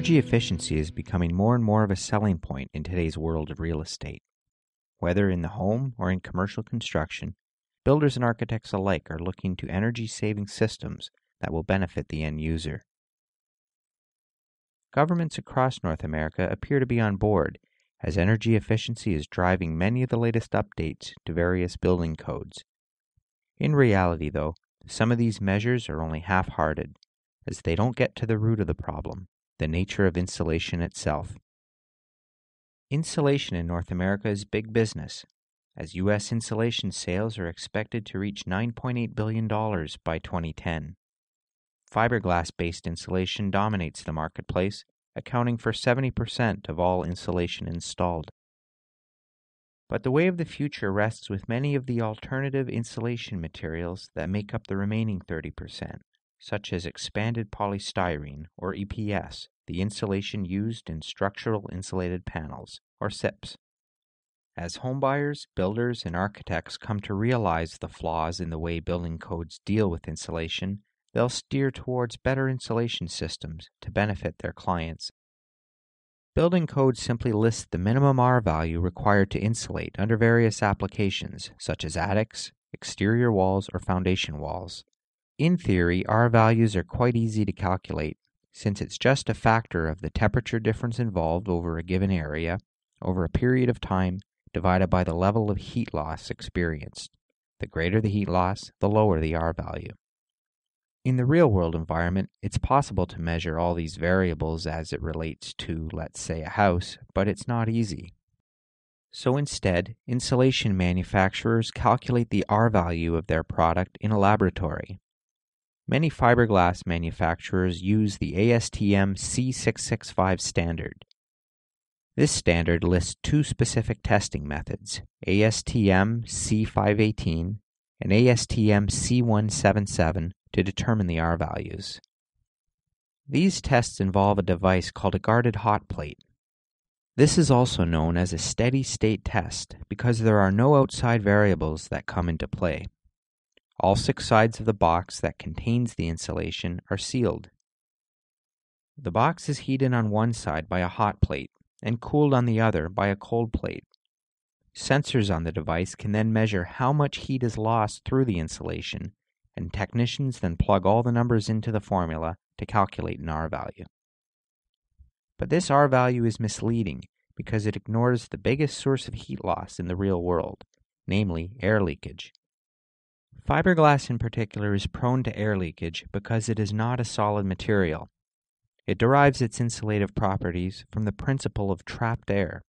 Energy efficiency is becoming more and more of a selling point in today's world of real estate. Whether in the home or in commercial construction, builders and architects alike are looking to energy-saving systems that will benefit the end user. Governments across North America appear to be on board, as energy efficiency is driving many of the latest updates to various building codes. In reality, though, some of these measures are only half-hearted, as they don't get to the root of the problem, the nature of insulation itself. Insulation in North America is big business, as U.S. insulation sales are expected to reach $9.8 billion by 2010. Fiberglass-based insulation dominates the marketplace, accounting for 70% of all insulation installed. But the way of the future rests with many of the alternative insulation materials that make up the remaining 30%, such as expanded polystyrene, or EPS, the insulation used in structural insulated panels, or SIPs. As homebuyers, builders, and architects come to realize the flaws in the way building codes deal with insulation, they'll steer towards better insulation systems to benefit their clients. Building codes simply list the minimum R value required to insulate under various applications, such as attics, exterior walls, or foundation walls. In theory, R values are quite easy to calculate, since it's just a factor of the temperature difference involved over a given area, over a period of time, divided by the level of heat loss experienced. The greater the heat loss, the lower the R value. In the real-world environment, it's possible to measure all these variables as it relates to, let's say, a house, but it's not easy. So instead, insulation manufacturers calculate the R value of their product in a laboratory. Many fiberglass manufacturers use the ASTM C665 standard. This standard lists two specific testing methods, ASTM C518 and ASTM C177, to determine the R values. These tests involve a device called a guarded hot plate. This is also known as a steady state test because there are no outside variables that come into play. All 6 sides of the box that contains the insulation are sealed. The box is heated on one side by a hot plate and cooled on the other by a cold plate. Sensors on the device can then measure how much heat is lost through the insulation, and technicians then plug all the numbers into the formula to calculate an R value. But this R value is misleading because it ignores the biggest source of heat loss in the real world, namely air leakage. Fiberglass in particular is prone to air leakage because it is not a solid material. It derives its insulative properties from the principle of trapped air.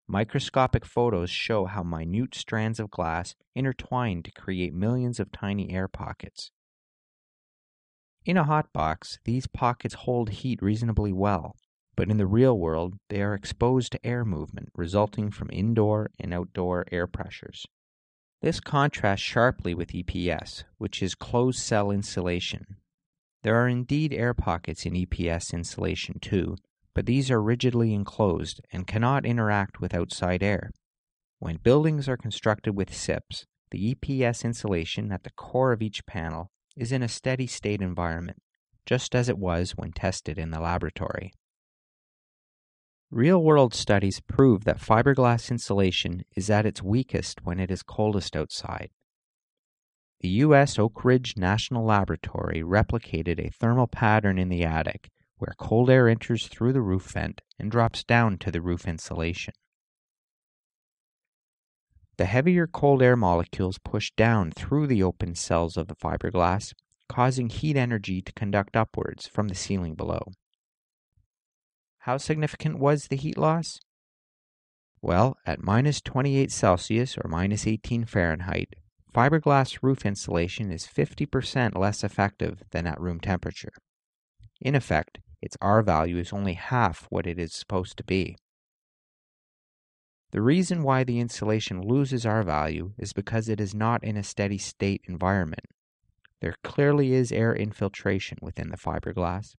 Microscopic photos show how minute strands of glass intertwine to create millions of tiny air pockets. In a hot box, these pockets hold heat reasonably well, but in the real world, they are exposed to air movement resulting from indoor and outdoor air pressures. This contrasts sharply with EPS, which is closed-cell insulation. There are indeed air pockets in EPS insulation too, but these are rigidly enclosed and cannot interact with outside air. When buildings are constructed with SIPs, the EPS insulation at the core of each panel is in a steady-state environment, just as it was when tested in the laboratory. Real-world studies prove that fiberglass insulation is at its weakest when it is coldest outside. The U.S. Oak Ridge National Laboratory replicated a thermal pattern in the attic where cold air enters through the roof vent and drops down to the roof insulation. The heavier cold air molecules push down through the open cells of the fiberglass, causing heat energy to conduct upwards from the ceiling below. How significant was the heat loss? Well, at minus 28 Celsius or minus 18 Fahrenheit, fiberglass roof insulation is 50% less effective than at room temperature. In effect, its R value is only half what it is supposed to be. The reason why the insulation loses R value is because it is not in a steady state environment. There clearly is air infiltration within the fiberglass.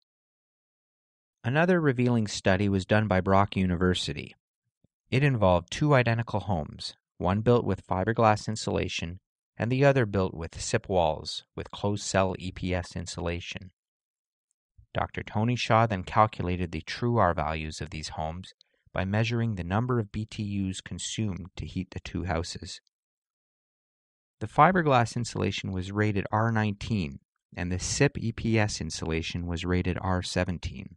Another revealing study was done by Brock University. It involved 2 identical homes, one built with fiberglass insulation and the other built with SIP walls with closed-cell EPS insulation. Dr. Tony Shaw then calculated the true R values of these homes by measuring the number of BTUs consumed to heat the two houses. The fiberglass insulation was rated R19, and the SIP EPS insulation was rated R17.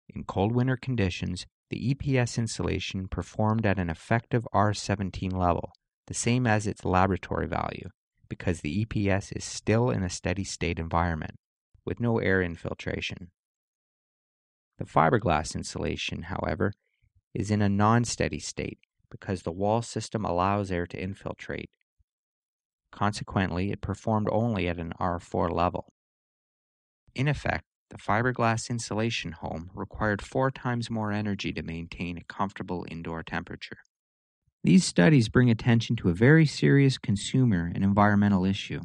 In cold winter conditions, the EPS insulation performed at an effective R17 level, the same as its laboratory value, because the EPS is still in a steady state environment, with no air infiltration. The fiberglass insulation, however, is in a non-steady state because the wall system allows air to infiltrate. Consequently, it performed only at an R4 level. In effect, the fiberglass insulation home required 4 times more energy to maintain a comfortable indoor temperature. These studies bring attention to a very serious consumer and environmental issue.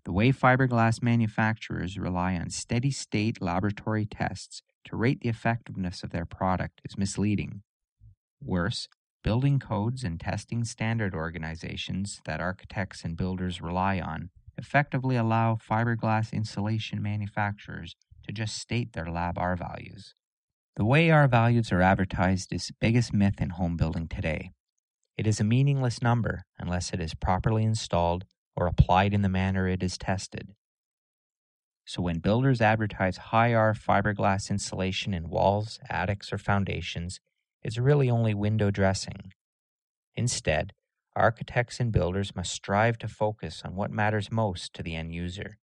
The way fiberglass manufacturers rely on steady-state laboratory tests to rate the effectiveness of their product is misleading. Worse, building codes and testing standard organizations that architects and builders rely on effectively allow fiberglass insulation manufacturers to just state their lab R values. The way R values are advertised is the biggest myth in home building today. It is a meaningless number unless it is properly installed or applied in the manner it is tested. So when builders advertise high R fiberglass insulation in walls, attics, or foundations, it's really only window dressing. Instead, architects and builders must strive to focus on what matters most to the end user.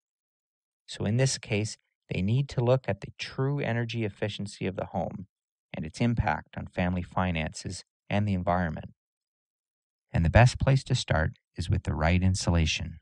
So in this case, they need to look at the true energy efficiency of the home and its impact on family finances and the environment. And the best place to start is with the right insulation.